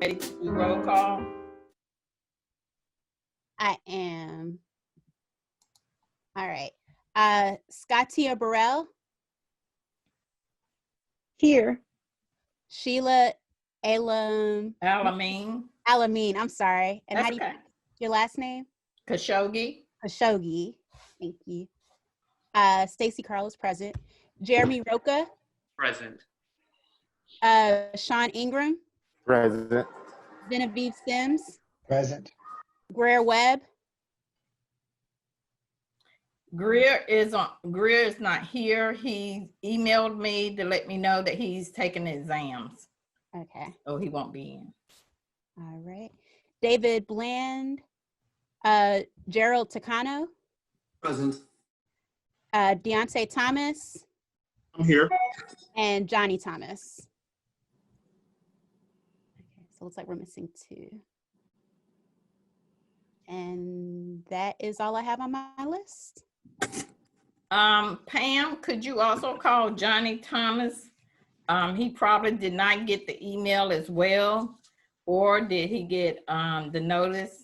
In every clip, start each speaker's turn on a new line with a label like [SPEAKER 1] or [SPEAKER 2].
[SPEAKER 1] ready to do roll call?
[SPEAKER 2] I am. All right. Scotia Burrell.
[SPEAKER 3] Here.
[SPEAKER 2] Sheila
[SPEAKER 1] Alamine.
[SPEAKER 2] Alamine, I'm sorry. And
[SPEAKER 1] That's
[SPEAKER 2] how do you
[SPEAKER 1] okay.
[SPEAKER 2] your last name?
[SPEAKER 1] Khashoggi.
[SPEAKER 2] Khashoggi. Thank you. Stacy Carlos, present. Jeremy Roca.
[SPEAKER 4] Present.
[SPEAKER 2] Sean Ingram.
[SPEAKER 5] Present.
[SPEAKER 2] Genevieve Sims.
[SPEAKER 6] Present.
[SPEAKER 2] Greer Webb.
[SPEAKER 1] Greer is not here. He emailed me to let me know that he's taking exams.
[SPEAKER 2] Okay.
[SPEAKER 1] So he won't be in.
[SPEAKER 2] All right. David Bland. Gerald Takano.
[SPEAKER 4] Present.
[SPEAKER 2] Deontay Thomas.
[SPEAKER 4] I'm here.
[SPEAKER 2] And Johnny Thomas. Okay, so it looks like we're missing 2. And that is all I have on my list.
[SPEAKER 1] Pam, could you also call Johnny Thomas? He probably did not get the email as well, or did he get the notice?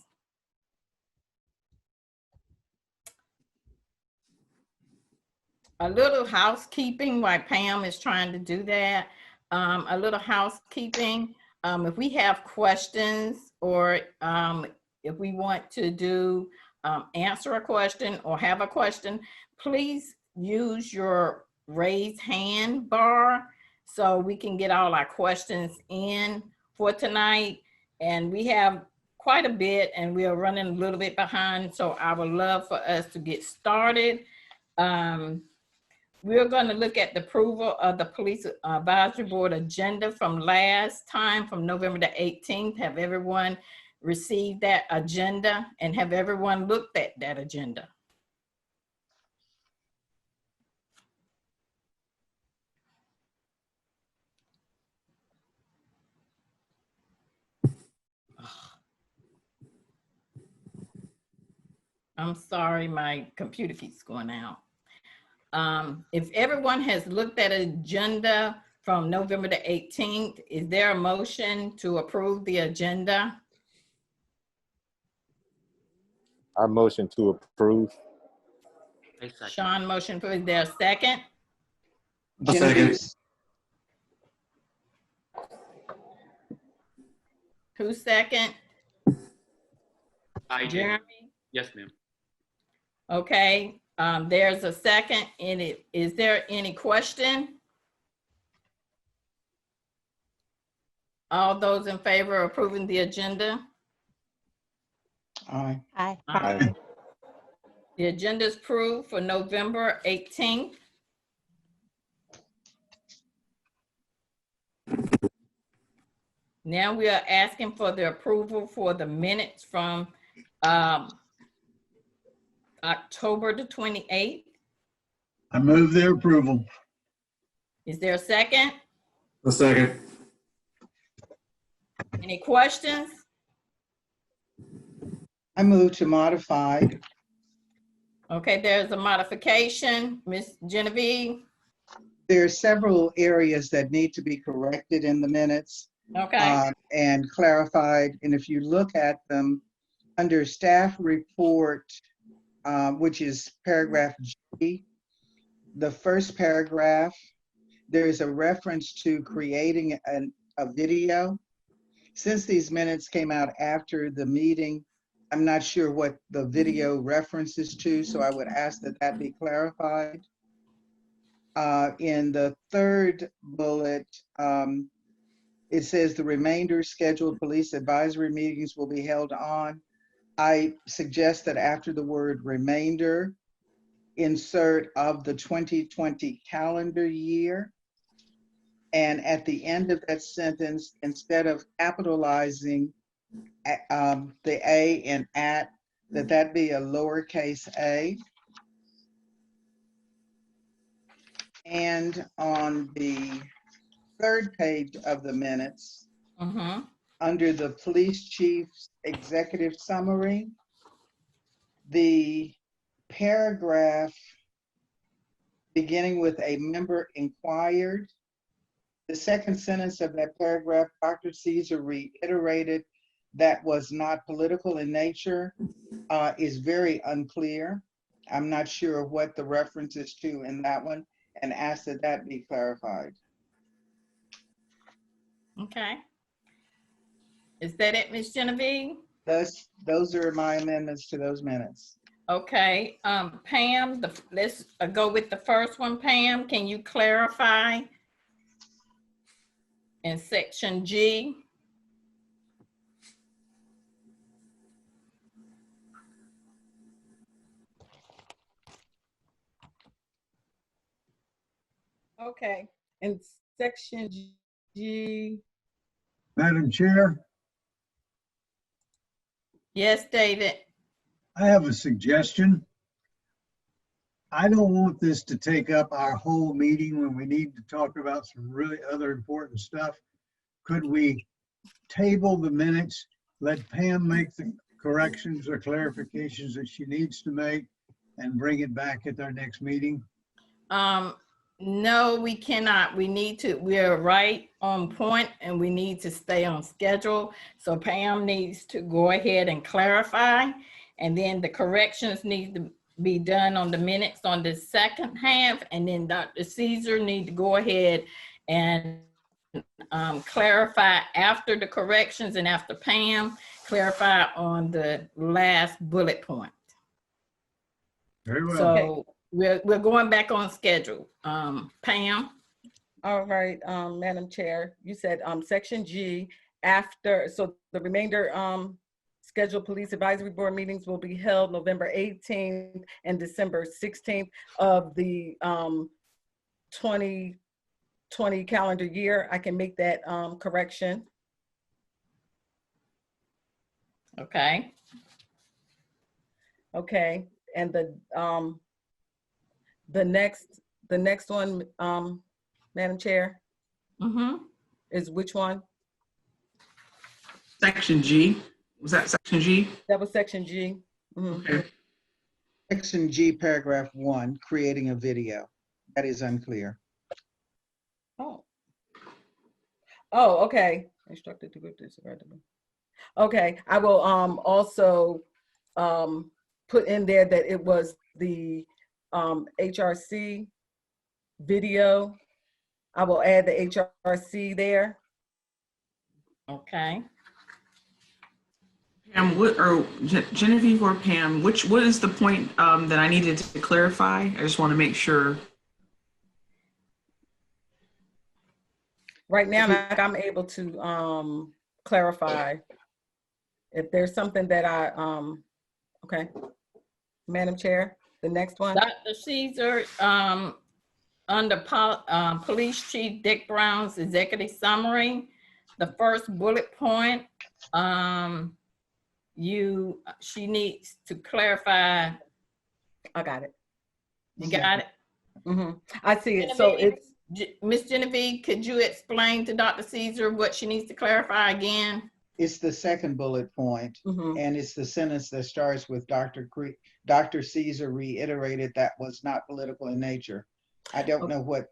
[SPEAKER 1] A little housekeeping while Pam is trying to do that. A little housekeeping. If we have questions or if we want to do answer a question or have a question, please use your raise hand bar so we can get all our questions in for tonight. And we have quite a bit and we are running a little bit behind. So I would love for us to get started. We're going to look at the approval of the Police Advisory Board agenda from last time, from November the 18th. Have everyone received that agenda and have everyone looked at that agenda? I'm sorry, my computer keeps going out. If everyone has looked at agenda from November the 18th, is there a motion to approve the agenda?
[SPEAKER 5] I motion to approve.
[SPEAKER 1] Sean motion for, is there a second?
[SPEAKER 4] A second.
[SPEAKER 1] Who second?
[SPEAKER 4] I did.
[SPEAKER 1] Jeremy?
[SPEAKER 4] Yes, ma'am.
[SPEAKER 1] Okay, there's a second. Is there any question? All those in favor of approving the agenda?
[SPEAKER 6] Aye.
[SPEAKER 2] Aye.
[SPEAKER 6] Aye.
[SPEAKER 1] The agenda is approved for November 18th. Now we are asking for the approval for the minutes from October the 28th.
[SPEAKER 7] I move their approval.
[SPEAKER 1] Is there a second?
[SPEAKER 4] A second.
[SPEAKER 1] Any questions?
[SPEAKER 6] I move to modify.
[SPEAKER 1] Okay, there's a modification. Ms. Genevieve?
[SPEAKER 6] There are several areas that need to be corrected in the minutes
[SPEAKER 1] Okay.
[SPEAKER 6] and clarified. And if you look at them under staff report, which is paragraph G, the first paragraph, there's a reference to creating a video. Since these minutes came out after the meeting, I'm not sure what the video references to, so I would ask that that be clarified. In the third bullet, it says the remainder scheduled police advisory meetings will be held on. I suggest that after the word remainder, insert of the 2020 calendar year. And at the end of that sentence, instead of capitalizing the A in at, that be a lowercase a. And on the third page of the minutes, under the police chief's executive summary, the paragraph beginning with a member inquired The second sentence of that paragraph, Dr. Caesar reiterated that was not political in nature, is very unclear. I'm not sure what the reference is to in that one, and ask that that be clarified.
[SPEAKER 1] Okay. Is that it, Ms. Genevieve?
[SPEAKER 6] Those are my amendments to those minutes.
[SPEAKER 1] Okay, Pam, let's go with the first one. Pam, can you clarify in section G?
[SPEAKER 3] Okay, in section G,
[SPEAKER 7] Madam Chair,
[SPEAKER 1] Yes, David.
[SPEAKER 7] I have a suggestion. I don't want this to take up our whole meeting when we need to talk about some really other important stuff. Could we table the minutes, let Pam make the corrections or clarifications that she needs to make, and bring it back at our next meeting?
[SPEAKER 1] No, we cannot. We are right on point and we need to stay on schedule. So Pam needs to go ahead and clarify, and then the corrections need to be done on the minutes on the second half, and then Dr. Caesar need to go ahead and clarify after the corrections, and after Pam clarify on the last bullet point.
[SPEAKER 7] Very well.
[SPEAKER 1] So we're going back on schedule. Pam?
[SPEAKER 3] all right, Madam Chair, you said section G, after, so the remainder scheduled police advisory board meetings will be held November 18th and December 16th of the 2020 calendar year. I can make that correction.
[SPEAKER 1] Okay.
[SPEAKER 3] Okay, and the next one, Madam Chair,
[SPEAKER 1] Mm-hmm.
[SPEAKER 3] is which one?
[SPEAKER 8] Section G. Was that section G?
[SPEAKER 3] That was section G. Mhm.
[SPEAKER 8] Okay.
[SPEAKER 6] Section G, paragraph 1, creating a video. That is unclear.
[SPEAKER 3] Oh. Oh, okay. Instructed to group this. Okay, I will also put in there that it was the HRC video. I will add the HRC there.
[SPEAKER 1] Okay.
[SPEAKER 8] Pam, Genevieve or Pam, what is the point that I needed to clarify? I just want to make sure.
[SPEAKER 3] Right now, I'm able to clarify if there's something that okay. Madam Chair, the next one.
[SPEAKER 1] Dr. Caesar, under Police Chief Dick Brown's executive summary, the first bullet point, she needs to clarify.
[SPEAKER 3] I got it.
[SPEAKER 1] You got it?
[SPEAKER 3] I see it. So it's
[SPEAKER 1] Miss Genevieve, could you explain to Dr. Caesar what she needs to clarify again?
[SPEAKER 6] It's the second bullet point, and it's the sentence that starts with Dr. Caesar reiterated that was not political in nature. I don't know what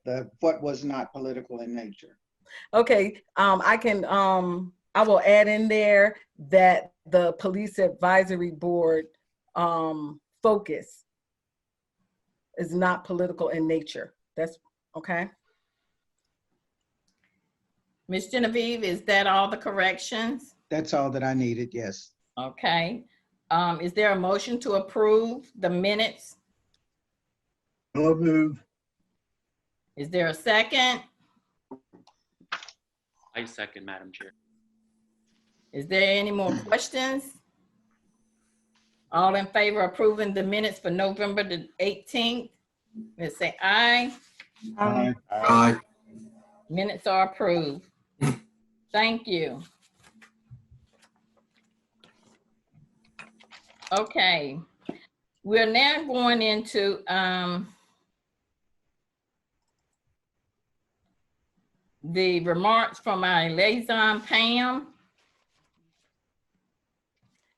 [SPEAKER 6] was not political in nature.
[SPEAKER 3] okay. I will add in there that the Police Advisory Board focus is not political in nature. That's okay.
[SPEAKER 1] Miss Genevieve, is that all the corrections?
[SPEAKER 6] That's all that I needed, yes.
[SPEAKER 1] Okay. Is there a motion to approve the minutes?
[SPEAKER 7] So move.
[SPEAKER 1] Is there a second?
[SPEAKER 9] I second, Madam Chair.
[SPEAKER 1] Is there any more questions? All in favor of approving the minutes for November the 18th? Let's say aye.
[SPEAKER 7] Aye.
[SPEAKER 4] Aye.
[SPEAKER 1] Minutes are approved. Thank you. Okay, we're now going into the remarks from our liaison, Pam.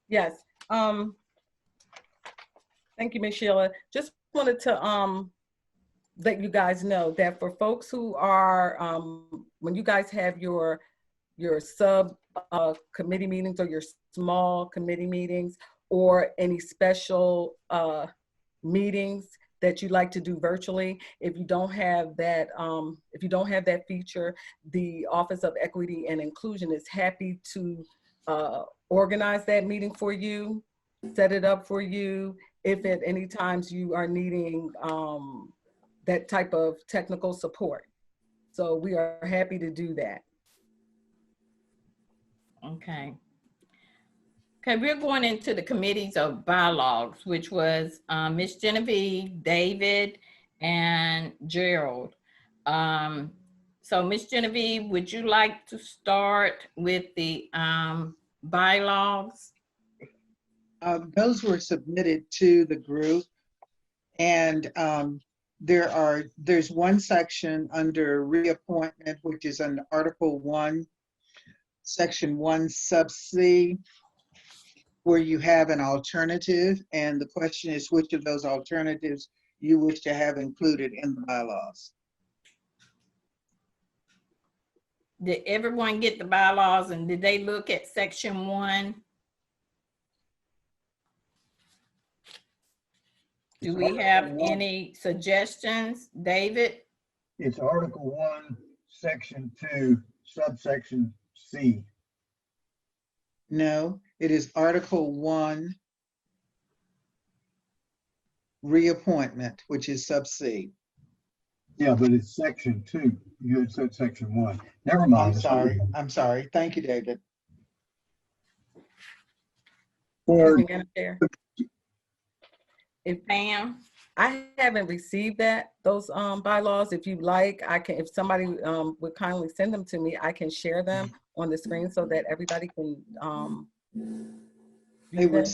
[SPEAKER 3] Yes. Thank you, Ms. Sheila. Just wanted to let you guys know that for folks who are when you guys have your sub committee meetings or your small committee meetings or any special meetings that you like to do virtually, if you don't have that feature, the Office of Equity and Inclusion is happy to organize that meeting for you, set it up for you, if at any times you are needing that type of technical support. So we are happy to do that.
[SPEAKER 1] Okay. Okay, we're going into the committees of bylaws, which was Miss Genevieve, David, and Gerald. So Miss Genevieve, would you like to start with the bylaws?
[SPEAKER 6] Those were submitted to the group, and there's one section under reappointment, which is under Article 1, Section 1, Sub C, where you have an alternative, and the question is which of those alternatives you wish to have included in the bylaws.
[SPEAKER 1] Did everyone get the bylaws, and did they look at Section 1? Do we have any suggestions, David?
[SPEAKER 7] It's Article 1, Section 2, subsection C.
[SPEAKER 6] No, it is Article 1, reappointment, which is sub C.
[SPEAKER 7] Yeah, but it's Section 2. You had said Section 1. Never mind.
[SPEAKER 6] I'm sorry. Thank you, David.
[SPEAKER 7] For
[SPEAKER 3] Madam Chair,
[SPEAKER 1] Pam?
[SPEAKER 3] I haven't received those bylaws. If you'd like, I can, if somebody would kindly send them to me, I can share them on the screen so that everybody can view them.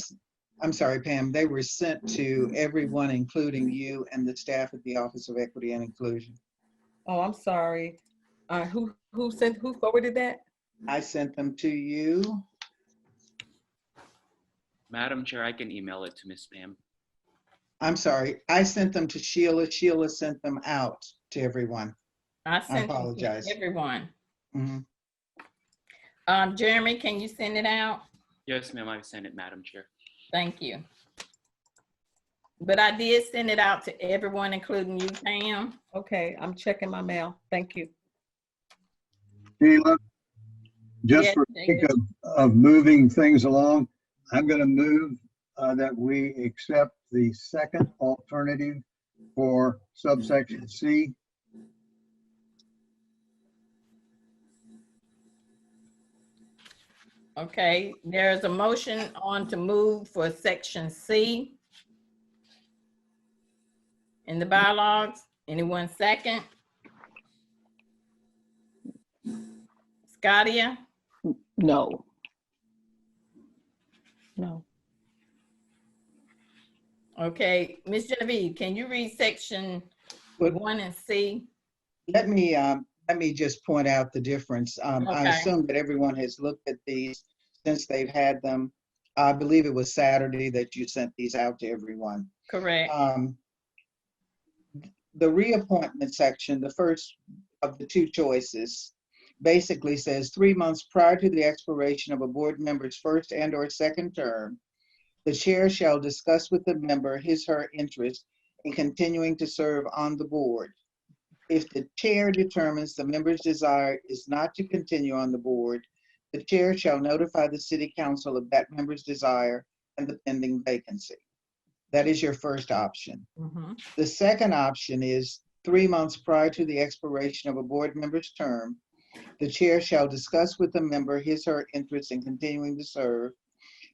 [SPEAKER 6] I'm sorry, Pam, they were sent to everyone, including you and the staff at the Office of Equity and Inclusion.
[SPEAKER 3] Oh, I'm sorry. Who forwarded that?
[SPEAKER 6] I sent them to you.
[SPEAKER 9] Madam Chair, I can email it to Miss Pam.
[SPEAKER 6] I'm sorry, I sent them to Sheila. Sheila sent them out to everyone.
[SPEAKER 1] I sent them
[SPEAKER 6] apologize.
[SPEAKER 1] to everyone.
[SPEAKER 6] Mhm.
[SPEAKER 1] Jeremy, can you send it out?
[SPEAKER 9] Yes, ma'am, I sent it, Madam Chair.
[SPEAKER 1] Thank you. But I did send it out to everyone, including you, Pam.
[SPEAKER 3] Okay, I'm checking my mail. Thank you.
[SPEAKER 7] Sheila, just
[SPEAKER 1] Yes,
[SPEAKER 7] for the sake
[SPEAKER 1] David.
[SPEAKER 7] of moving things along, I'm going to move that we accept the second alternative for subsection C.
[SPEAKER 1] Okay, there's a motion on to move for Section C in the bylaws. Anyone second? Scotia?
[SPEAKER 2] No. No.
[SPEAKER 1] Okay, Ms. Genevieve, can you read Section
[SPEAKER 6] But
[SPEAKER 1] 1 and C?
[SPEAKER 6] let me just point out the difference. I
[SPEAKER 1] Okay.
[SPEAKER 6] assume that everyone has looked at these since they've had them. I believe it was Saturday that you sent these out to everyone.
[SPEAKER 1] Correct.
[SPEAKER 6] The reappointment section, the first of the two choices, basically says 3 months prior to the expiration of a board member's first and/or second term, the chair shall discuss with the member his/her interest in continuing to serve on the board. If the chair determines the member's desire is not to continue on the board, the chair shall notify the city council of that member's desire and the pending vacancy. That is your first option.
[SPEAKER 1] Mhm.
[SPEAKER 6] The second option is 3 months prior to the expiration of a board member's term, the chair shall discuss with the member his/her interest in continuing to serve.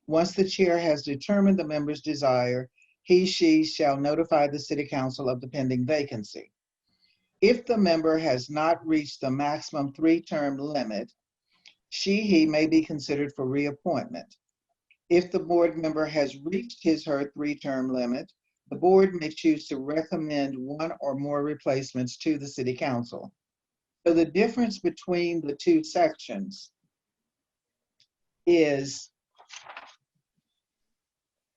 [SPEAKER 6] Once the chair has determined the member's desire, he/she shall notify the city council of the pending vacancy. If the member has not reached the maximum 3-term limit, she/he may be considered for reappointment. If the board member has reached his/her 3-term limit, the board may choose to recommend one or more replacements to the city council. So the difference between the two sections is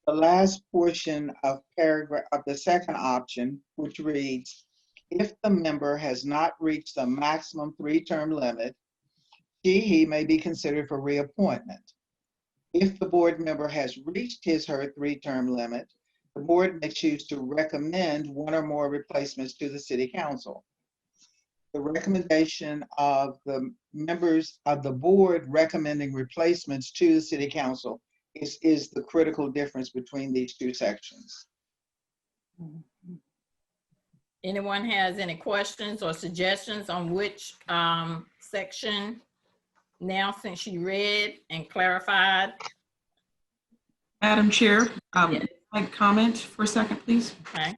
[SPEAKER 6] the last portion of paragraph of the second option, which reads, If the member has not reached the maximum 3-term limit, he may be considered for reappointment. If the board member has reached his/her 3-term limit, the board may choose to recommend one or more replacements to the city council. The recommendation of the members of the board recommending replacements to the city council is the critical difference between these two sections.
[SPEAKER 1] Anyone has any questions or suggestions on which section now, since you read and clarified?
[SPEAKER 8] Madam Chair,
[SPEAKER 1] Yes.
[SPEAKER 8] I'd comment for a second, please.
[SPEAKER 1] Okay.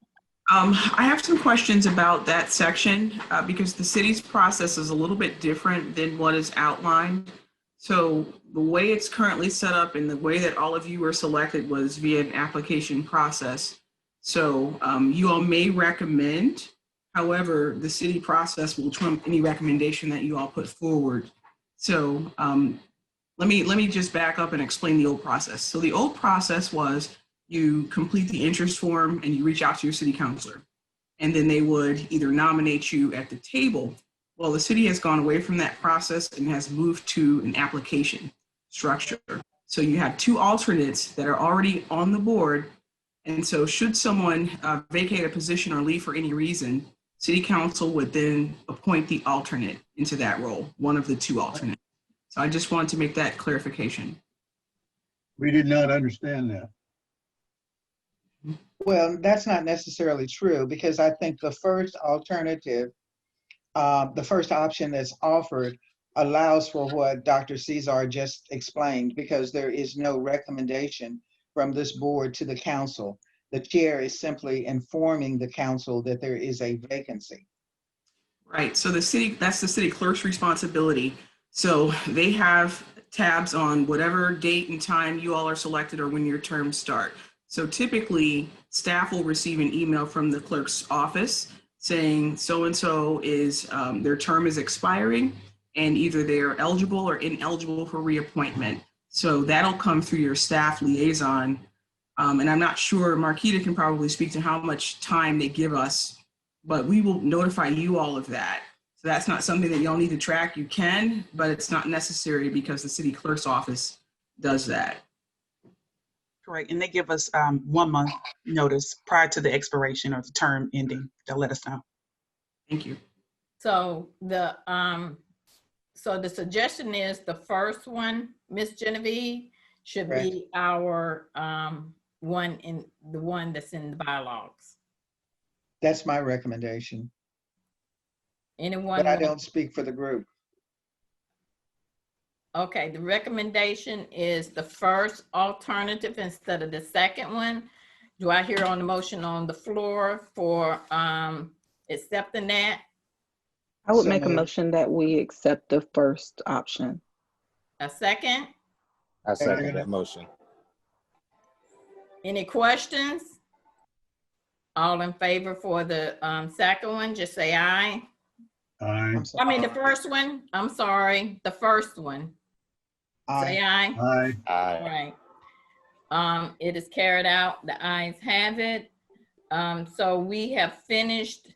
[SPEAKER 8] I have some questions about that section because the city's process is a little bit different than what is outlined. So the way it's currently set up and the way that all of you were selected was via an application process. So you all may recommend, however, the city process will trump any recommendation that you all put forward. So let me just back up and explain the old process. So the old process was you complete the interest form and you reach out to your city councilor, and then they would either nominate you at the table. Well, the city has gone away from that process and has moved to an application structure. So you have 2 alternates that are already on the board. And so should someone vacate a position or leave for any reason, city council would then appoint the alternate into that role, one of the 2 alternates. So I just wanted to make that clarification.
[SPEAKER 7] We did not understand that.
[SPEAKER 6] Well, that's not necessarily true, because I think the first alternative, the first option that's offered allows for what Dr. Cesar just explained, because there is no recommendation from this board to the council. The chair is simply informing the council that there is a vacancy.
[SPEAKER 8] Right, so that's the city clerk's responsibility. So they have tabs on whatever date and time you all are selected or when your terms start. So typically, staff will receive an email from the clerk's office saying so-and-so is, their term is expiring and either they're eligible or ineligible for reappointment. So that'll come through your staff liaison. And I'm not sure, Marquita can probably speak to how much time they give us, but we will notify you all of that. So that's not something that y'all need to track. You can, but it's not necessary because the city clerk's office does that.
[SPEAKER 10] Correct, and they give us 1 month notice prior to the expiration or the term ending. They'll let us know.
[SPEAKER 8] Thank you.
[SPEAKER 1] So the suggestion is the first one, Miss Genevieve, should
[SPEAKER 6] Correct.
[SPEAKER 1] be our one that's in the bylaws.
[SPEAKER 6] That's my recommendation,
[SPEAKER 1] Anyone?
[SPEAKER 6] but I
[SPEAKER 1] want-
[SPEAKER 6] don't speak for the group.
[SPEAKER 1] Okay, the recommendation is the first alternative instead of the second one. Do I hear on the motion on the floor for accepting that?
[SPEAKER 11] I would
[SPEAKER 6] So
[SPEAKER 11] make a
[SPEAKER 6] moved.
[SPEAKER 11] motion that we accept the first option.
[SPEAKER 1] A second?
[SPEAKER 5] I second that motion.
[SPEAKER 1] Any questions? All in favor for the second one, just say aye.
[SPEAKER 7] Aye.
[SPEAKER 6] I'm
[SPEAKER 1] I
[SPEAKER 6] sorry.
[SPEAKER 1] mean, the first one, I'm sorry, the first one. Say
[SPEAKER 6] Aye.
[SPEAKER 1] aye.
[SPEAKER 7] Aye.
[SPEAKER 5] Aye.
[SPEAKER 1] Right. It is carried out. The ayes have it. So we have finished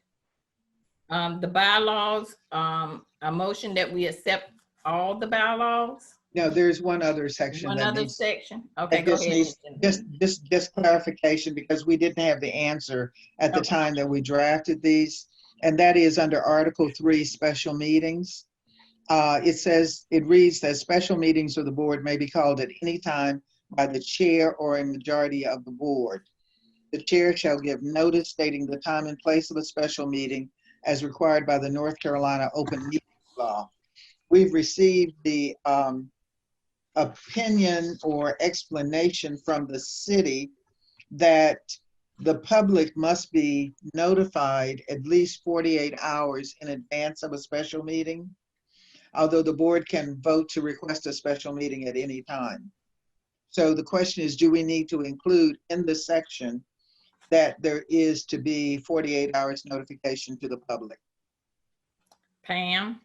[SPEAKER 1] the bylaws. A motion that we accept all the bylaws.
[SPEAKER 6] No, there's one other section
[SPEAKER 1] One
[SPEAKER 6] that
[SPEAKER 1] other
[SPEAKER 6] needs,
[SPEAKER 1] section. Okay,
[SPEAKER 6] that
[SPEAKER 1] go
[SPEAKER 6] just
[SPEAKER 1] ahead.
[SPEAKER 6] needs, just clarification, because we didn't have the answer at the
[SPEAKER 1] Okay.
[SPEAKER 6] time that we drafted these. And that is under Article 3, special meetings. It reads that special meetings of the board may be called at any time by the chair or a majority of the board. The chair shall give notice stating the time and place of a special meeting as required by the North Carolina Open Meetings Law. We've received the opinion or explanation from the city that the public must be notified at least 48 hours in advance of a special meeting, although the board can vote to request a special meeting at any time. So the question is, do we need to include in the section that there is to be 48 hours notification to the public?
[SPEAKER 1] Pam?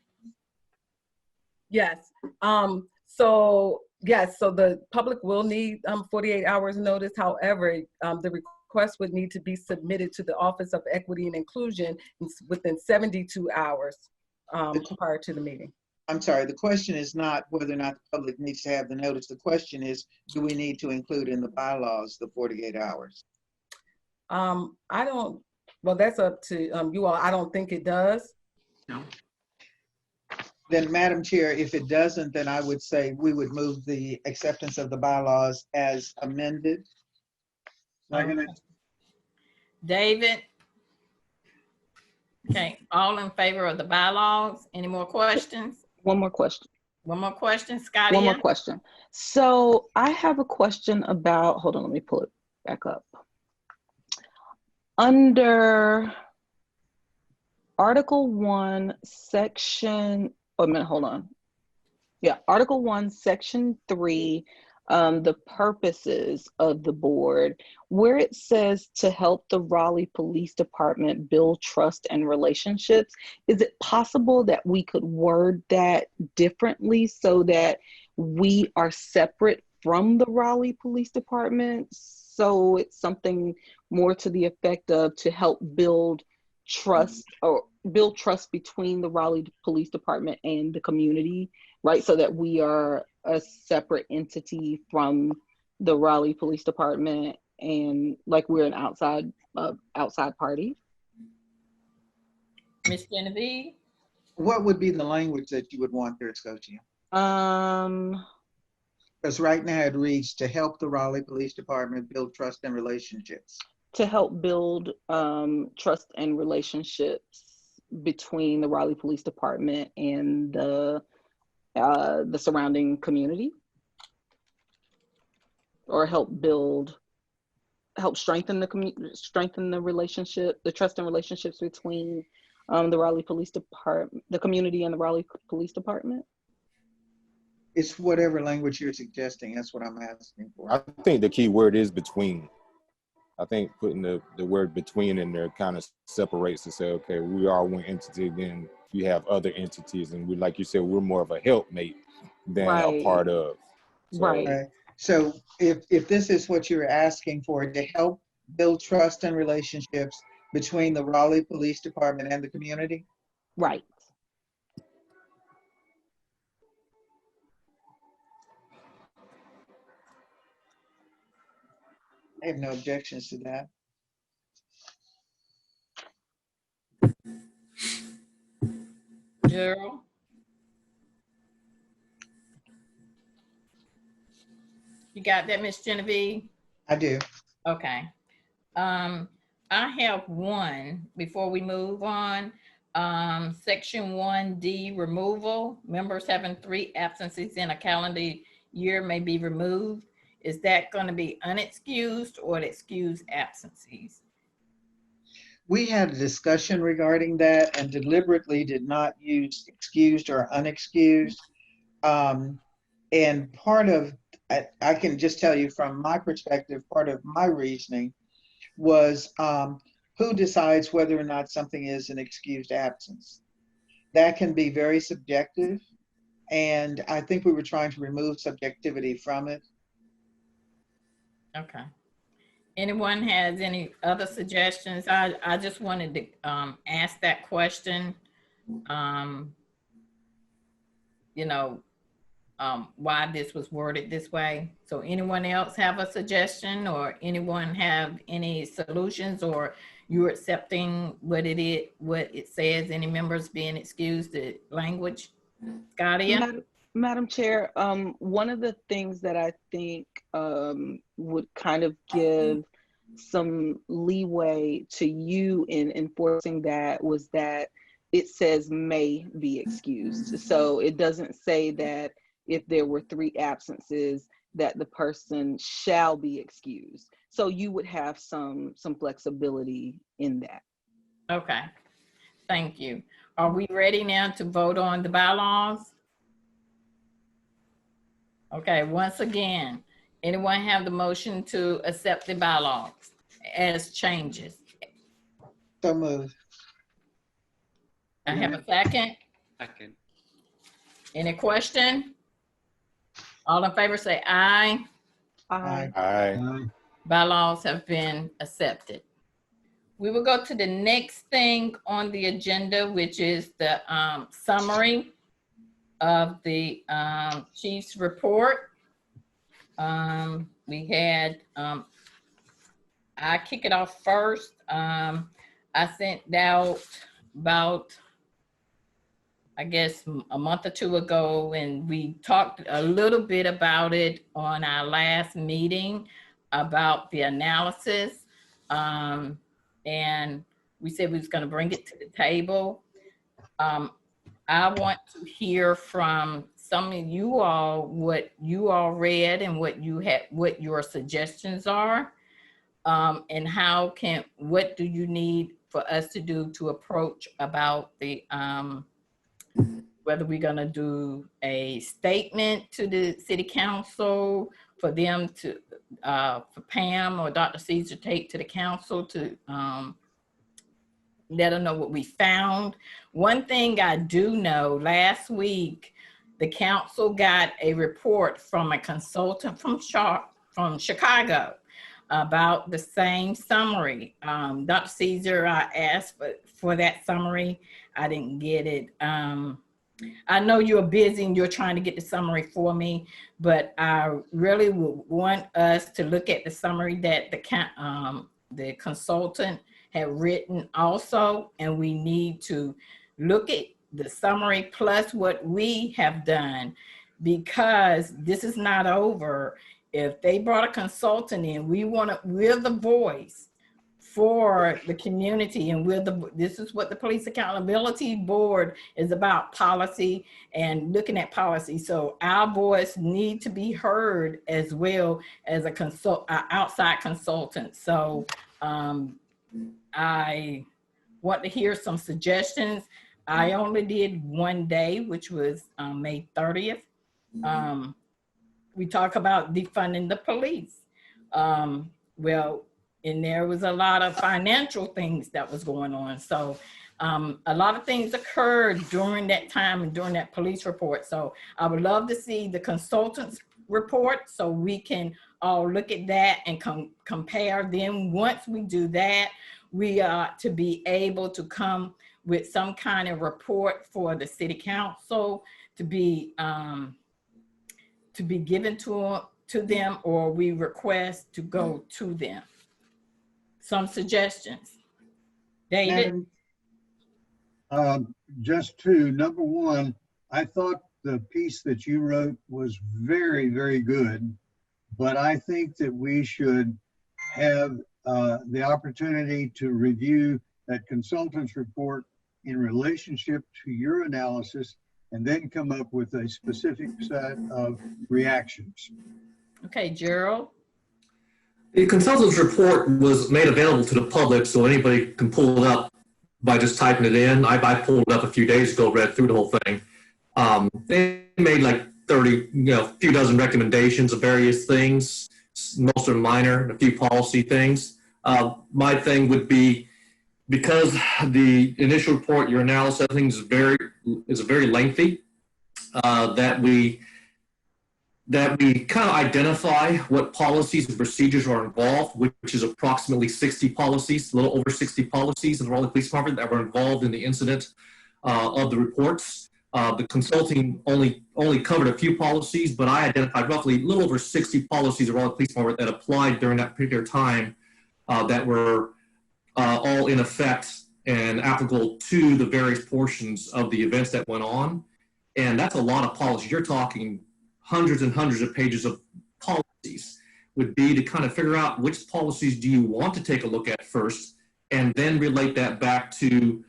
[SPEAKER 3] Yes. So yes, so the public will need 48 hours notice. However, the request would need to be submitted to the Office of Equity and Inclusion within 72 hours prior to the meeting.
[SPEAKER 6] I'm sorry, the question is not whether or not the public needs to have the notice. The question is, do we need to include in the bylaws the 48 hours?
[SPEAKER 3] I don't, well, that's up to you all. I don't think it does.
[SPEAKER 8] No.
[SPEAKER 6] Then, Madam Chair, if it doesn't, then I would say we would move the acceptance of the bylaws as amended.
[SPEAKER 7] Second.
[SPEAKER 1] David? Okay, all in favor of the bylaws? Any more questions?
[SPEAKER 11] One more question.
[SPEAKER 1] One more question, Scotty?
[SPEAKER 11] One more question. So I have a question about, hold on, let me pull it back up. Under Article 1, Section, oh, a minute, hold on. Yeah, Article 1, Section 3, the purposes of the board, where it says to help the Raleigh Police Department build trust and relationships, is it possible that we could word that differently so that we are separate from the Raleigh Police Department? So it's something more to the effect of to help build trust or build trust between the Raleigh Police Department and the community, right? So that we are a separate entity from the Raleigh Police Department and like we're an outside party.
[SPEAKER 1] Ms. Genevieve?
[SPEAKER 6] What would be the language that you would want there, Scotia? Because right now it reads to help the Raleigh Police Department build trust and relationships.
[SPEAKER 11] To help build trust and relationships between the Raleigh Police Department and the surrounding community, or help strengthen the relationship, the trust and relationships between the Raleigh Police Department, the community and the Raleigh Police Department.
[SPEAKER 6] It's whatever language you're suggesting. That's what I'm asking for.
[SPEAKER 5] I think the key word is between. I think putting the word between in there kind of separates to say, okay, we are one entity, then you have other entities, and we, like you said, we're more of a helpmate than a part of. So,
[SPEAKER 11] Right.
[SPEAKER 6] So if this is what you're asking for, to help build trust and relationships between the Raleigh Police Department and the community?
[SPEAKER 11] Right.
[SPEAKER 6] I have no objections to that.
[SPEAKER 1] Gerald? You got that, Miss Genevieve?
[SPEAKER 6] I do.
[SPEAKER 1] Okay. I have one before we move on. Section 1D, removal. Members having 3 absences in a calendar year may be removed. Is that going to be unexcused or excused absences?
[SPEAKER 6] We had a discussion regarding that and deliberately did not use excused or unexcused. And part of, I can just tell you from my perspective, part of my reasoning was who decides whether or not something is an excused absence. That can be very subjective. And I think we were trying to remove subjectivity from it.
[SPEAKER 1] Okay. Anyone has any other suggestions? I just wanted to ask that question. You know, why this was worded this way. So anyone else have a suggestion, or anyone have any solutions, or you're accepting what it says, any members being excused, the language? Scotty?
[SPEAKER 11] Madam Chair, one of the things that I think would kind of give some leeway to you in enforcing that was that it says may be excused. So it doesn't say that if there were 3 absences that the person shall be excused. So you would have some flexibility in that.
[SPEAKER 1] Okay, thank you. Are we ready now to vote on the bylaws? Okay, once again, anyone have the motion to accept the bylaws as changes?
[SPEAKER 6] So moved.
[SPEAKER 1] I have a second.
[SPEAKER 9] Second.
[SPEAKER 1] Any question? All in favor say aye.
[SPEAKER 6] Aye.
[SPEAKER 5] aye.
[SPEAKER 7] Aye.
[SPEAKER 1] Bylaws have been accepted. We will go to the next thing on the agenda, which is the summary of the chief's report. We had, I kick it off first. I sent out about, I guess, a month or two ago, and we talked a little bit about it on our last meeting about the analysis. And we said we was going to bring it to the table. I want to hear from some of you all what you all read and what you had, what your suggestions are, and what do you need for us to do to approach about the whether we're going to do a statement to the city council for them to for Pam or Dr. Caesar take to the council to let them know what we found. One thing I do know, last week, the council got a report from a consultant from Chicago about the same summary. Dr. Caesar, I asked for that summary. I didn't get it. I know you're busy and you're trying to get the summary for me, but I really would want us to look at the summary that the consultant had written also, and we need to look at the summary plus what we have done, because this is not over. If they brought a consultant in, we're the voice for the community, and this is what the Police Accountability Board is about, policy and looking at policy. So our voice need to be heard as well as an outside consultant. So I want to hear some suggestions. I only did one day, which was May 30th. We talk about defunding the police. And there was a lot of financial things that was going on. So a lot of things occurred during that time and during that police report. So I would love to see the consultant's report so we can all look at that and compare. Then once we do that, we are to be able to come with some kind of report for the city council to be given to them, or we request to go to them. Some suggestions. David?
[SPEAKER 7] Just two. Number one, I thought the piece that you wrote was very, very good, but I think that we should have the opportunity to review that consultant's report in relationship to your analysis and then come up with a specific set of reactions.
[SPEAKER 1] Okay, Gerald?
[SPEAKER 4] The consultant's report was made available to the public, so anybody can pull it up by just typing it in. I pulled it up a few days ago, read through the whole thing. They made like 30, a few dozen recommendations of various things. Most are minor, and a few policy things. My thing would be, because the initial report, your analysis, I think is very lengthy, that we kind of identify what policies and procedures are involved, which is approximately 60 policies, a little over 60 policies in the Raleigh Police Department that were involved in the incident of the reports. The consulting only covered a few policies, but I identified roughly a little over 60 policies of Raleigh Police Department that applied during that particular time that were all in effect and applicable to the various portions of the events that went on. And that's a lot of policies. You're talking hundreds and hundreds of pages of policies. Would be to kind of figure out which policies do you want to take a look at first, and then relate that back to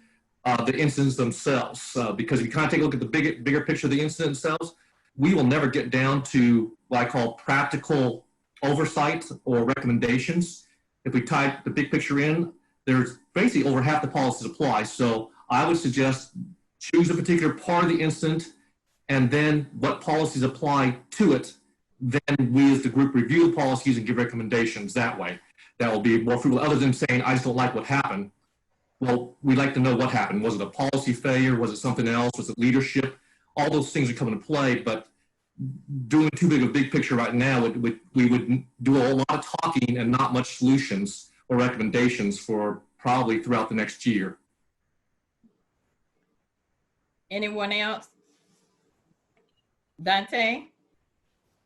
[SPEAKER 4] the incidents themselves. Because if you kind of take a look at the bigger picture of the incidents themselves, we will never get down to what I call practical oversight or recommendations. If we type the big picture in, there's basically over half the policies apply. So I would suggest choose a particular part of the incident, and then what policies apply to it. Then we as the group review the policies and give recommendations that way. That will be more fruitful, other than saying, I just don't like what happened. Well, we'd like to know what happened. Was it a policy failure? Was it something else? Was it leadership? All those things are coming into play, but doing too big of a big picture right now. We would do a lot of talking and not much solutions or recommendations for probably throughout the next year.
[SPEAKER 1] Anyone else? Dante,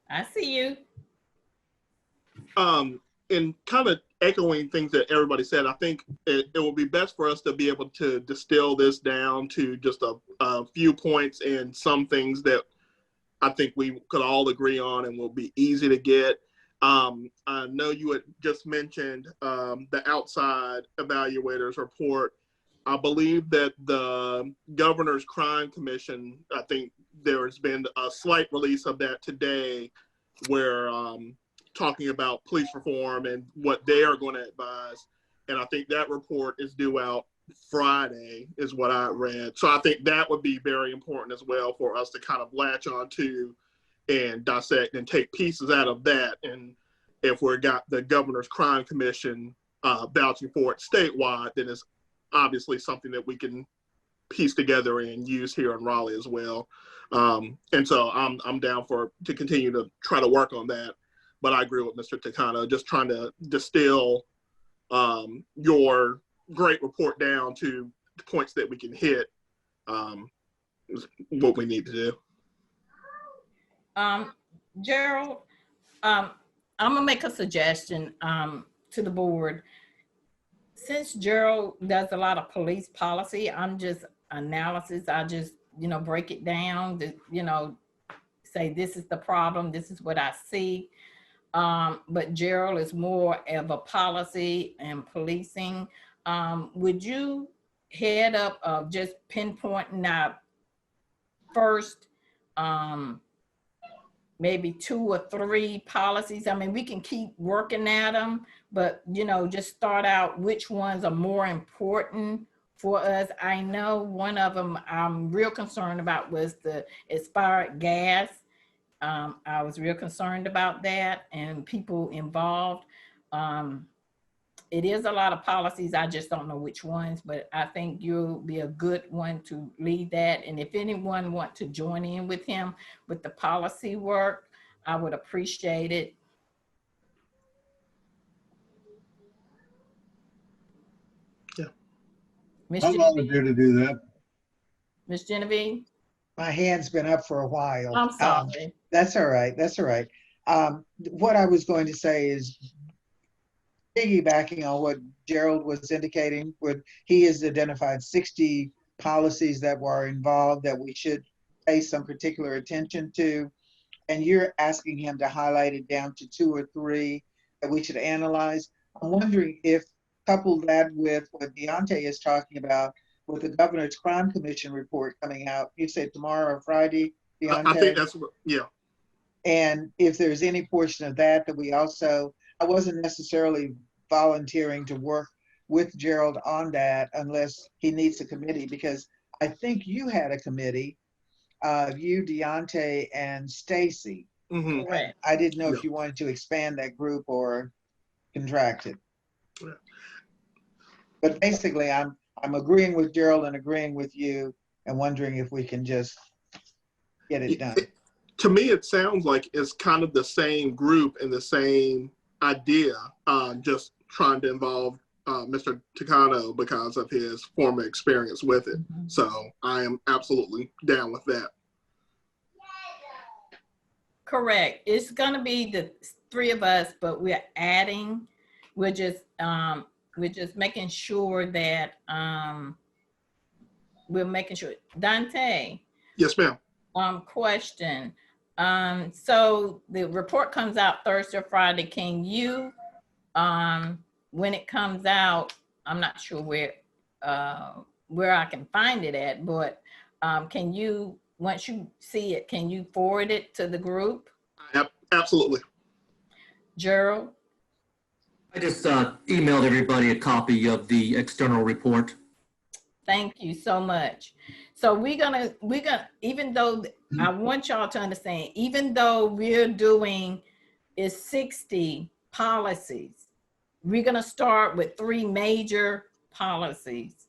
[SPEAKER 1] I see you.
[SPEAKER 12] And kind of echoing things that everybody said, I think it will be best for us to be able to distill this down to just a few points and some things that I think we could all agree on and will be easy to get. I know you had just mentioned the outside evaluators report. I believe that the Governor's Crime Commission, I think there's been a slight release of that today where talking about police reform and what they are going to advise. And I think that report is due out Friday is what I read. So I think that would be very important as well for us to kind of latch on to and dissect and take pieces out of that. And if we've got the Governor's Crime Commission vouching for it statewide, then it's obviously something that we can piece together and use here in Raleigh as well. And so I'm down to continue to try to work on that. But I agree with Mr. Takano, just trying to distill your great report down to points that we can hit is what we need to do.
[SPEAKER 1] Gerald, I'm gonna make a suggestion to the board. Since Gerald does a lot of police policy, I'm just analysis. I just, break it down, say this is the problem, this is what I see. But Gerald is more of a policy and policing. Would you head up of just pinpointing out first, maybe 2 or 3 policies? I mean, we can keep working at them, but just start out which ones are more important for us. I know one of them I'm real concerned about was the expired gas. I was real concerned about that and people involved. It is a lot of policies. I just don't know which ones, but I think you'll be a good one to lead that. And if anyone want to join in with him with the policy work, I would appreciate it.
[SPEAKER 12] Yeah.
[SPEAKER 1] Ms.
[SPEAKER 7] I'll
[SPEAKER 1] Genevieve?
[SPEAKER 7] volunteer to do that.
[SPEAKER 1] Ms. Genevieve?
[SPEAKER 6] My hand's been up for a while.
[SPEAKER 1] I'm sorry.
[SPEAKER 6] That's all right. That's all right. What I was going to say is piggybacking on what Gerald was indicating, he has identified 60 policies that were involved that we should pay some particular attention to. And you're asking him to highlight it down to 2 or 3 that we should analyze. I'm wondering if couple that with what Deontay is talking about with the Governor's Crime Commission report coming out. You said tomorrow or Friday, Deontay?
[SPEAKER 12] I think that's, yeah.
[SPEAKER 6] And if there's any portion of that we also, I wasn't necessarily volunteering to work with Gerald on that unless he needs a committee, because I think you had a committee, you, Deontay, and Stacy.
[SPEAKER 12] Mm-hmm.
[SPEAKER 1] Right.
[SPEAKER 6] I didn't know if you wanted to expand that group or contract it.
[SPEAKER 12] Yeah.
[SPEAKER 6] But basically, I'm agreeing with Gerald and agreeing with you and wondering if we can just get it done.
[SPEAKER 12] To me, it sounds like it's kind of the same group and the same idea, just trying to involve Mr. Takano because of his former experience with it.
[SPEAKER 1] Mm-hmm.
[SPEAKER 12] So I am absolutely down with that.
[SPEAKER 1] Correct. It's going to be the 3 of us, but we're adding, we're just making sure that we're making sure. Dante.
[SPEAKER 12] Yes, ma'am.
[SPEAKER 1] Question. So the report comes out Thursday or Friday. Can you, when it comes out, I'm not sure where I can find it at, but can you, once you see it, can you forward it to the group?
[SPEAKER 12] Absolutely.
[SPEAKER 1] Gerald?
[SPEAKER 4] I just emailed everybody a copy of the external report.
[SPEAKER 1] Thank you so much. So we're gonna, even though I want y'all to understand, even though we're doing is 60 policies, we're gonna start with 3 major policies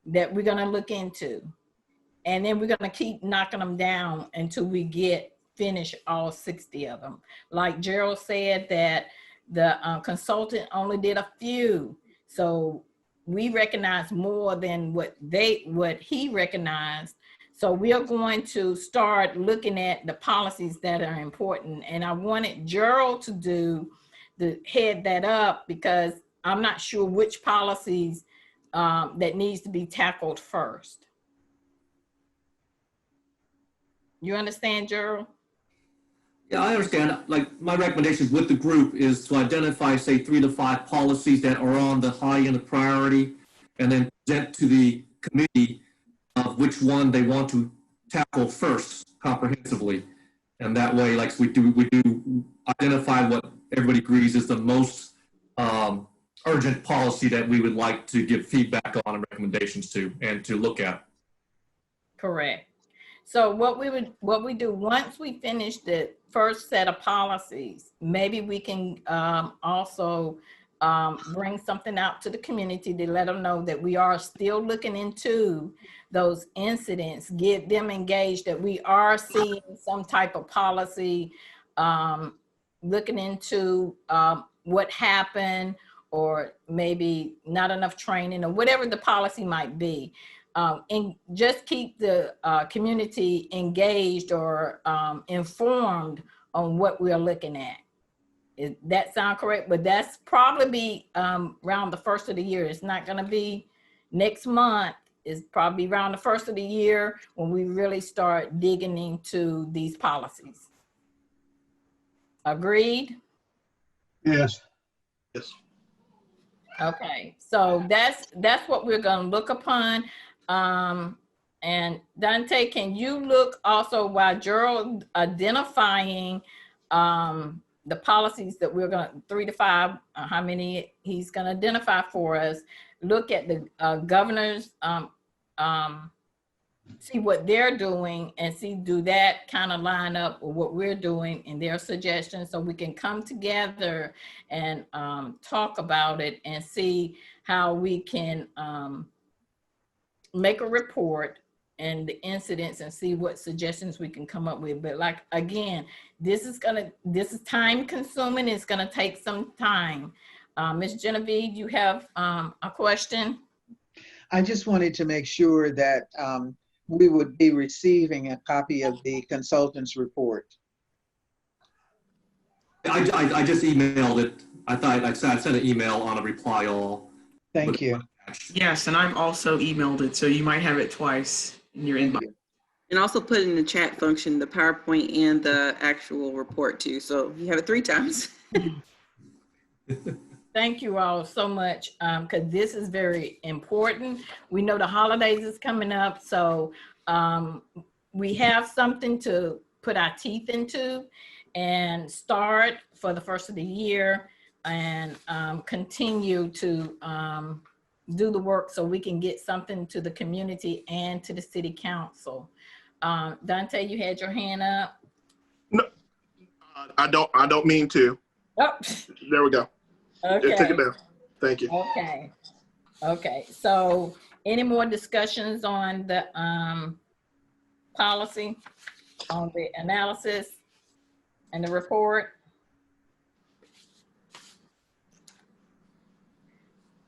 [SPEAKER 1] that we're gonna look into. And then we're gonna keep knocking them down until we get finish all 60 of them. Like Gerald said that the consultant only did a few. So we recognize more than what he recognized. So we are going to start looking at the policies that are important. And I wanted Gerald to head that up because I'm not sure which policies that needs to be tackled first. You understand, Gerald?
[SPEAKER 4] Yeah, I understand. Like my recommendations with the group is to identify, say, 3 to 5 policies that are on the high end of priority, and then present to the committee of which one they want to tackle first comprehensively. And that way, like we do identify what everybody agrees is the most urgent policy that we would like to give feedback on and recommendations to and to look at.
[SPEAKER 1] Correct. So what we do once we finish the first set of policies, maybe we can also bring something out to the community to let them know that we are still looking into those incidents, get them engaged, that we are seeing some type of policy, looking into what happened, or maybe not enough training, or whatever the policy might be. And just keep the community engaged or informed on what we're looking at. Does that sound correct? But that's probably be around the first of the year. It's not going to be next month. It's probably around the first of the year when we really start digging into these policies. Agreed?
[SPEAKER 7] Yes.
[SPEAKER 12] Yes.
[SPEAKER 1] Okay, so that's what we're going to look upon. And Dante, can you look also while Gerald identifying the policies that we're going to 3 to 5, how many he's going to identify for us, look at the governors, see what they're doing and see, do that kind of line up with what we're doing and their suggestions, so we can come together and talk about it and see how we can make a report and the incidents and see what suggestions we can come up with. But like, again, this is time consuming. It's gonna take some time. Ms. Genevieve, you have a question?
[SPEAKER 6] I just wanted to make sure that we would be receiving a copy of the consultant's report.
[SPEAKER 4] I just emailed it. I sent an email on a reply all.
[SPEAKER 6] Thank you.
[SPEAKER 8] Yes, and I've also emailed it, so you might have it twice in your inbox.
[SPEAKER 13] And also put in the chat function, the PowerPoint and the actual report too. So you have it 3 times.
[SPEAKER 1] Thank you all so much, because this is very important. We know the holidays is coming up, so we have something to put our teeth into and start for the first of the year, and continue to do the work so we can get something to the community and to the city council. Dante, you had your hand up.
[SPEAKER 12] No, I don't mean to.
[SPEAKER 1] Oh.
[SPEAKER 12] There we go.
[SPEAKER 1] Okay.
[SPEAKER 12] Yeah, take it down. Thank you.
[SPEAKER 1] Okay. Okay. So any more discussions on the policy, on the analysis and the report?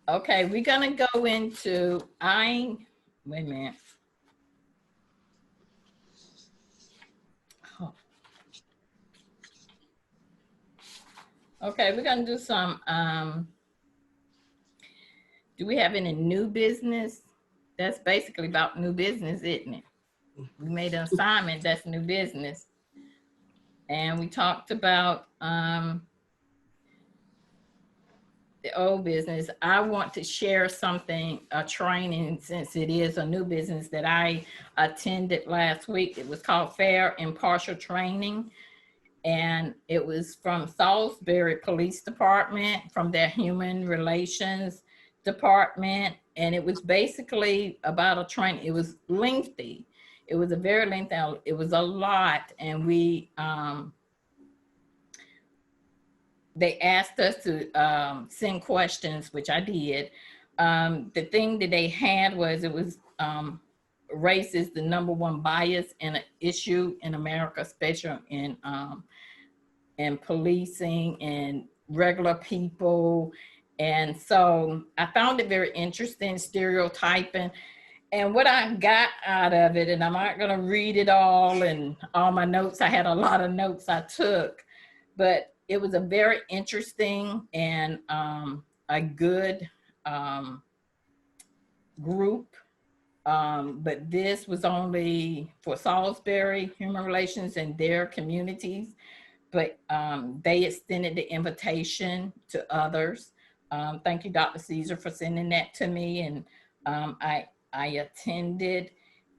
[SPEAKER 1] Okay, we're gonna go into, wait a minute. Oh. Okay, we're gonna do some, do we have any new business? That's basically about new business, isn't it? We made an assignment, that's new business. And we talked about the old business. I want to share something, a training, since it is a new business that I attended last week. It was called Fair Impartial Training. And it was from Salisbury Police Department, from their Human Relations Department. And it was basically about a training. It was lengthy. It was a very lengthy, it was a lot. And we, they asked us to send questions, which I did. The thing that they had was, it was race is the #1 bias and an issue in America, especially in policing and regular people. And so I found it very interesting, stereotyping. And what I got out of it, and I'm not going to read it all and all my notes, I had a lot of notes I took, but it was a very interesting and a good group. But this was only for Salisbury, Human Relations, and their communities. But they extended the invitation to others. Thank you, Dr. Caesar, for sending that to me. And I attended.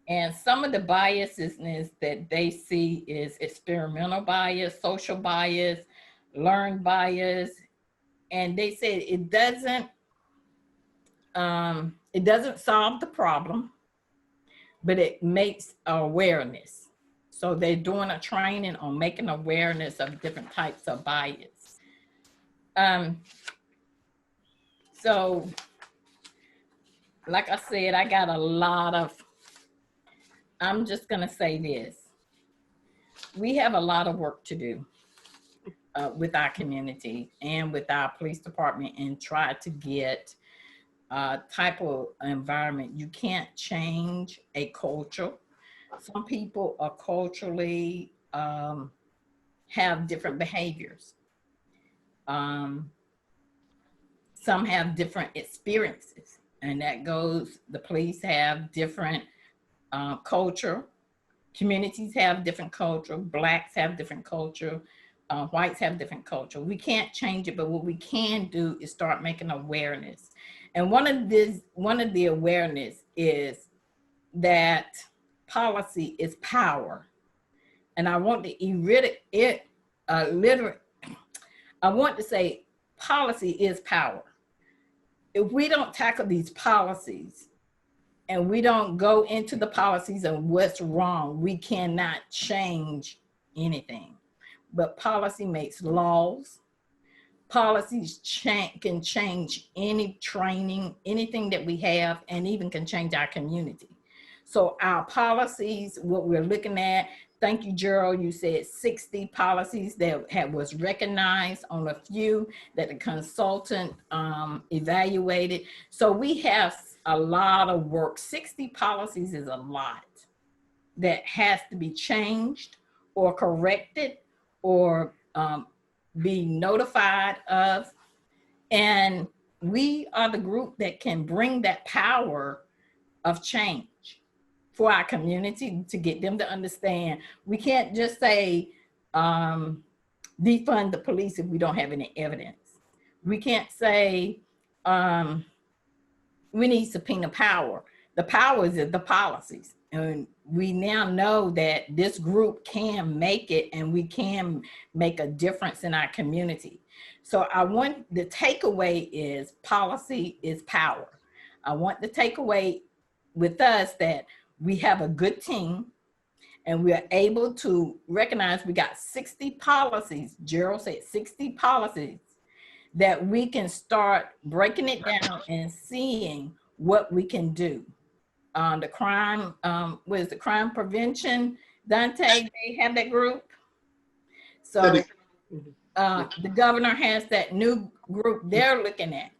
[SPEAKER 1] And some of the biases that they see is experimental bias, social bias, learned bias. And they said it doesn't solve the problem, but it makes awareness. So they're doing a training on making awareness of different types of bias. So like I said, I got a lot of, I'm just gonna say this. We have a lot of work to do with our community and with our police department and try to get a type of environment. You can't change a culture. Some people are culturally have different behaviors. Some have different experiences, and that goes, the police have different culture, communities have different culture, Blacks have different culture, whites have different culture. We can't change it, but what we can do is start making awareness. And one of the awareness is that policy is power. And I want to I want to say policy is power. If we don't tackle these policies and we don't go into the policies and what's wrong, we cannot change anything. But policy makes laws. Policies can change any training, anything that we have, and even can change our community. So our policies, what we're looking at, thank you, Gerald, you said 60 policies that was recognized on a few that the consultant evaluated. So we have a lot of work. 60 policies is a lot that has to be changed or corrected or be notified of. And we are the group that can bring that power of change for our community to get them to understand. We can't just say defund the police if we don't have any evidence. We can't say we need subpoena power. The powers is the policies. And we now know that this group can make it, and we can make a difference in our community. So I want the takeaway is policy is power. I want the takeaway with us that we have a good team and we're able to recognize we got 60 policies. Gerald said 60 policies that we can start breaking it down and seeing what we can do. The crime, what is the crime prevention? Dante, they have that group. So the governor has that new group they're looking at.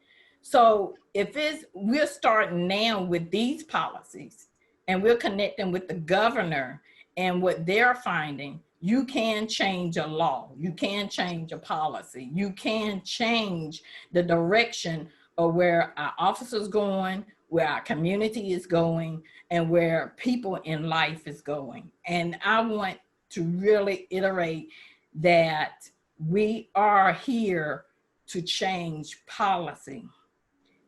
[SPEAKER 1] So if we're starting now with these policies and we're connecting with the governor and what they're finding, you can change a law, you can change a policy, you can change the direction of where our officers going, where our community is going, and where people in life is going. And I want to really iterate that we are here to change policy.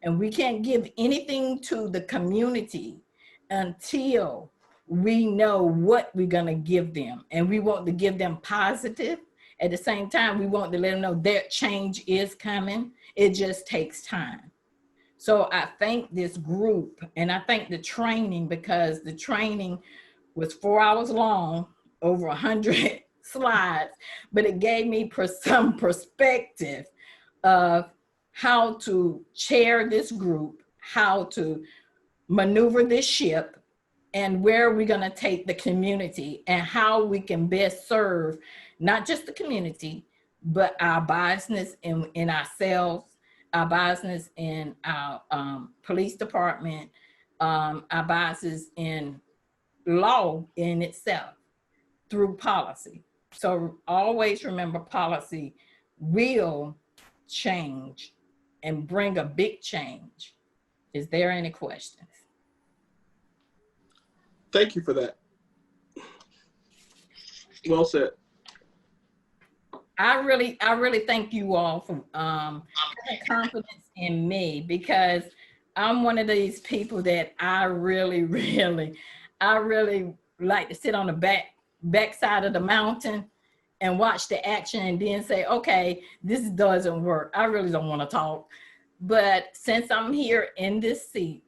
[SPEAKER 1] And we can't give anything to the community until we know what we're gonna give them. And we want to give them positive. At the same time, we want to let them know that change is coming. It just takes time. So I thank this group, and I thank the training, because the training was 4 hours long, over 100 slides, but it gave me some perspective of how to chair this group, how to maneuver this ship, and where we're going to take the community and how we can best serve not just the community, but our business in ourselves, our business in our police department, our biases in law in itself through policy. So always remember, policy will change and bring a big change. Is there any questions?
[SPEAKER 12] Thank you for that. Well said.
[SPEAKER 1] I really thank you all for having confidence in me, because I'm one of these people that I really like to sit on the backside of the mountain and watch the action and then say, okay, this doesn't work. I really don't want to talk. But since I'm here in this seat,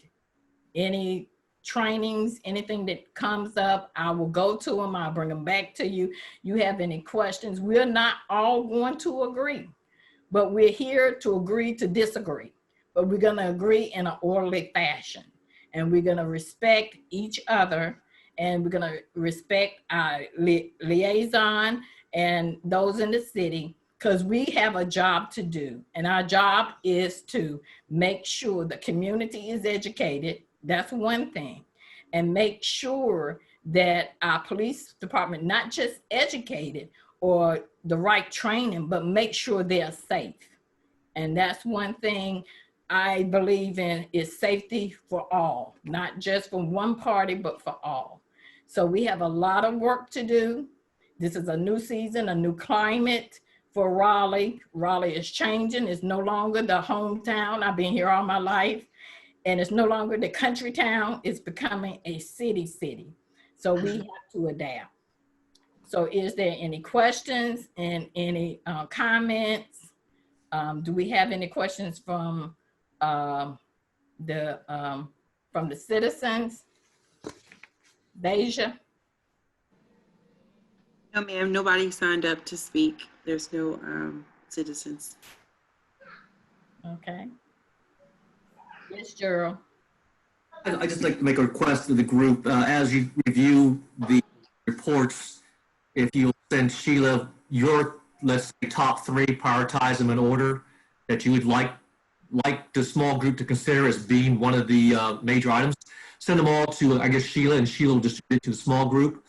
[SPEAKER 1] any trainings, anything that comes up, I will go to them. I'll bring them back to you. You have any questions? We're not all going to agree, but we're here to agree to disagree. But we're going to agree in an orderly fashion, and we're going to respect each other, and we're going to respect our liaison and those in the city, because we have a job to do. And our job is to make sure the community is educated. That's one thing. And make sure that our police department, not just educated or the right training, but make sure they're safe. And that's one thing I believe in, is safety for all, not just for one party, but for all. So we have a lot of work to do. This is a new season, a new climate for Raleigh. Raleigh is changing. It's no longer the hometown. I've been here all my life. And it's no longer the country town. It's becoming a city. So we have to adapt. So is there any questions and any comments? Do we have any questions from the citizens? Deja?
[SPEAKER 13] No, ma'am, nobody signed up to speak. There's no citizens.
[SPEAKER 1] Okay. Yes, Gerald.
[SPEAKER 4] I'd just like to make a request to the group, as you review the reports, if you'll send Sheila your, let's say, top 3, prioritize them in order that you would like the small group to consider as being one of the major items. Send them all to, I guess, Sheila, and Sheila will distribute it to the small group.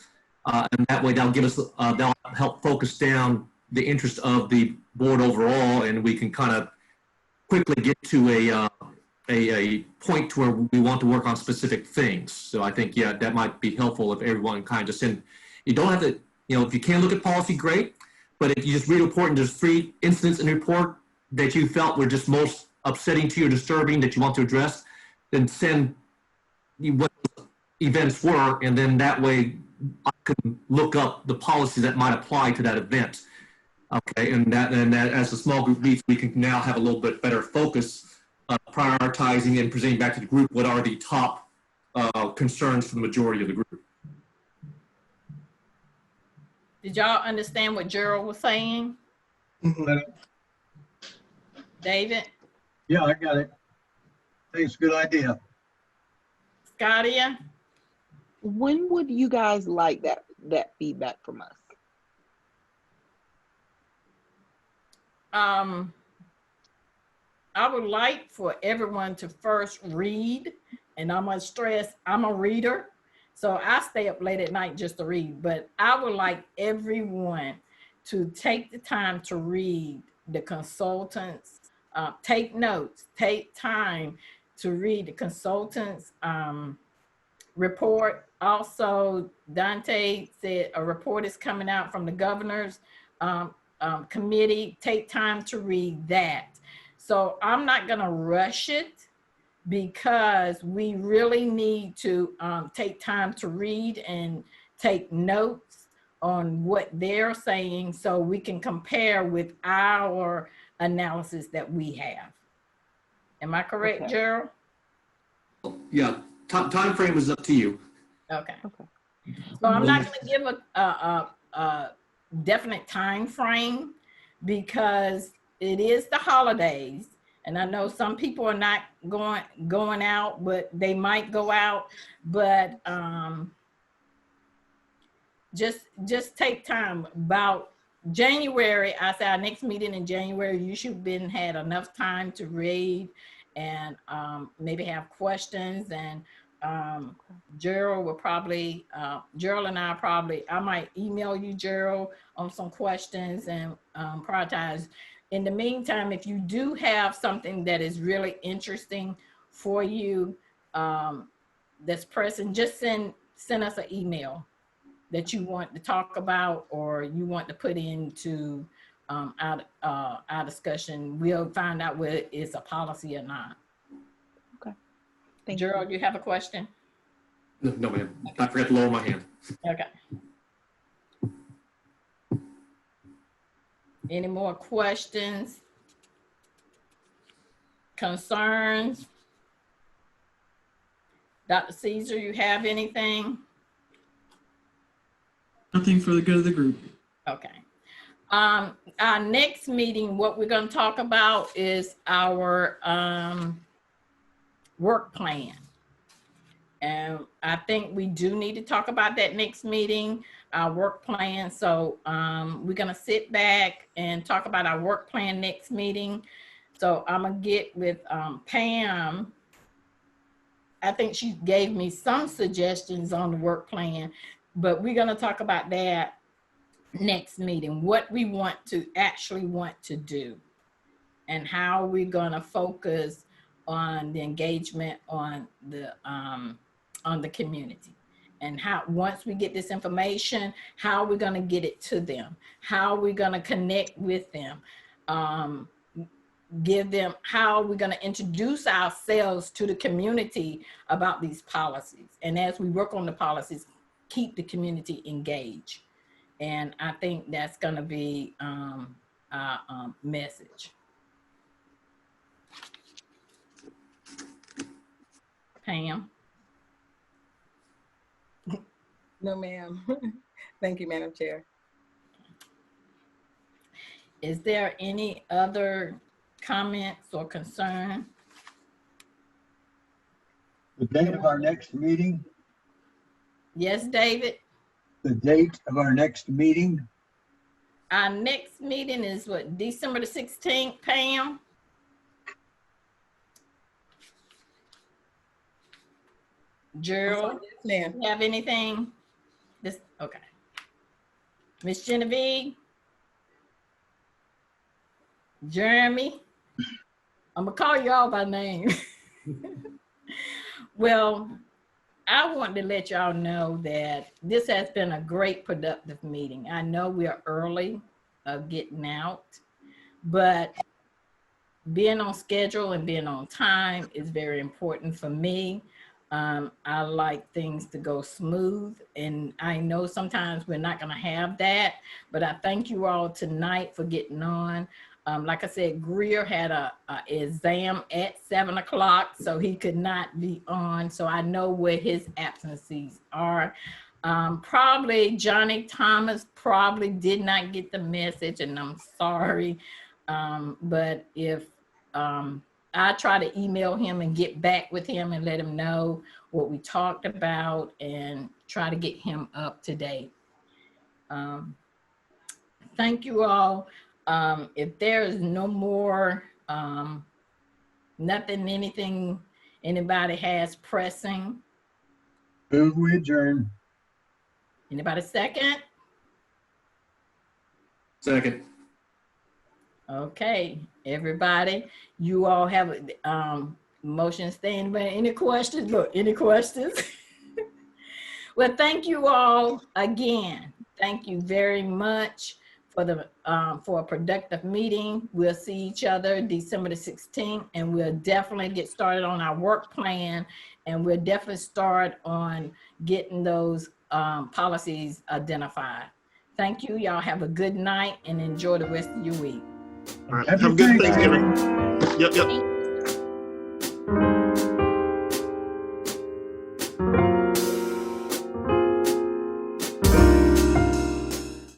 [SPEAKER 4] And that way that'll give us, that'll help focus down the interest of the board overall, and we can kind of quickly get to a point to where we want to work on specific things. So I think, yeah, that might be helpful if everyone kind of just send, you don't have to, you know, if you can look at policy, great. But if you just read a report and there's 3 incidents in the report that you felt were just most upsetting to you or disturbing that you want to address, then send what events were, and then that way I can look up the policies that might apply to that event. Okay, and that as the small group meets, we can now have a little bit better focus, prioritizing and presenting back to the group what are the top concerns for the majority of the group.
[SPEAKER 1] Did y'all understand what Gerald was saying? David?
[SPEAKER 7] Yeah, I got it. I think it's a good idea.
[SPEAKER 1] Scadia?
[SPEAKER 11] When would you guys like that feedback from us?
[SPEAKER 1] I would like for everyone to first read, and I'm gonna stress, I'm a reader, so I stay up late at night just to read, but I would like everyone to take the time to read the consultants, take notes, take time to read the consultants' report. Also, Dante said a report is coming out from the governor's committee. Take time to read that. So I'm not gonna rush it, because we really need to take time to read and take notes on what they're saying so we can compare with our analysis that we have. Am I correct,
[SPEAKER 11] Okay.
[SPEAKER 1] Gerald?
[SPEAKER 4] Yeah, time frame is up to you.
[SPEAKER 1] Okay. So I'm not going to give a definite time frame, because it is the holidays, And I know some people are not going out, but they might go out. But just take time. About January, I say our next meeting in January, you should have been had enough time to read and maybe have questions. And Gerald will probably, Gerald and I might email you, Gerald, on some questions and prioritize. In the meantime, if you do have something that is really interesting for you, that's pressing, just send us an email that you want to talk about or you want to put into our discussion. We'll find out whether it's a policy or not.
[SPEAKER 11] Okay. Thank
[SPEAKER 1] Gerald, you have a question?
[SPEAKER 4] No, ma'am. I forgot to lower my hand.
[SPEAKER 1] Okay. Any more questions? Concerns? Dr. Caesar, you have anything?
[SPEAKER 8] Nothing for the good of the group.
[SPEAKER 1] Okay. Our next meeting, what we're going to talk about is our work plan. And I think we do need to talk about that next meeting, our work plan. So we're going to sit back and talk about our work plan next meeting. So I'm going to get with Pam. I think she gave me some suggestions on the work plan, but we're going to talk about that next meeting, what we want to do and how we're going to focus on the engagement on the community, and how once we get this information, how we're going to get it to them, how we're going to connect with them, give them, how we're going to introduce ourselves to the community about these policies. And as we work on the policies, keep the community engaged. And I think that's going to be our message. Pam?
[SPEAKER 3] No, ma'am. Thank you, Madam Chair.
[SPEAKER 1] Is there any other comments or concern?
[SPEAKER 7] The date of our next meeting,
[SPEAKER 1] Yes, David?
[SPEAKER 7] the date of our next meeting,
[SPEAKER 1] Our next meeting is what, December the 16th, Pam? Gerald,
[SPEAKER 3] Yes, ma'am.
[SPEAKER 1] you have anything? This, okay. Miss Genevieve? Jeremy? I'm gonna call y'all by name. Well, I want to let y'all know that this has been a great productive meeting. I know we're early of getting out, but being on schedule and being on time is very important for me. I like things to go smooth, and I know sometimes we're not going to have that, but I thank you all tonight for getting on. Like I said, Greer had a exam at 7 o'clock, so he could not be on. So I know where his absences are. Probably Johnny Thomas probably did not get the message, and I'm sorry. But if I try to email him and get back with him and let him know what we talked about and try to get him up to date. Thank you all. If there is no more, anything anybody has pressing,
[SPEAKER 7] move we adjourn.
[SPEAKER 1] anybody second?
[SPEAKER 4] Second.
[SPEAKER 1] Okay, everybody, you all have motion stand by. Any questions? Look, any questions? Well, thank you all again. Thank you very much for a productive meeting. We'll see each other December the 16th, and we'll definitely get started on our work plan, and we'll definitely start on getting those policies identified. Thank you. Y'all have a good night and enjoy the rest of your week.
[SPEAKER 12] All right.
[SPEAKER 7] Happy
[SPEAKER 12] Have a good
[SPEAKER 7] Thanksgiving.
[SPEAKER 12] Thanksgiving. Yep.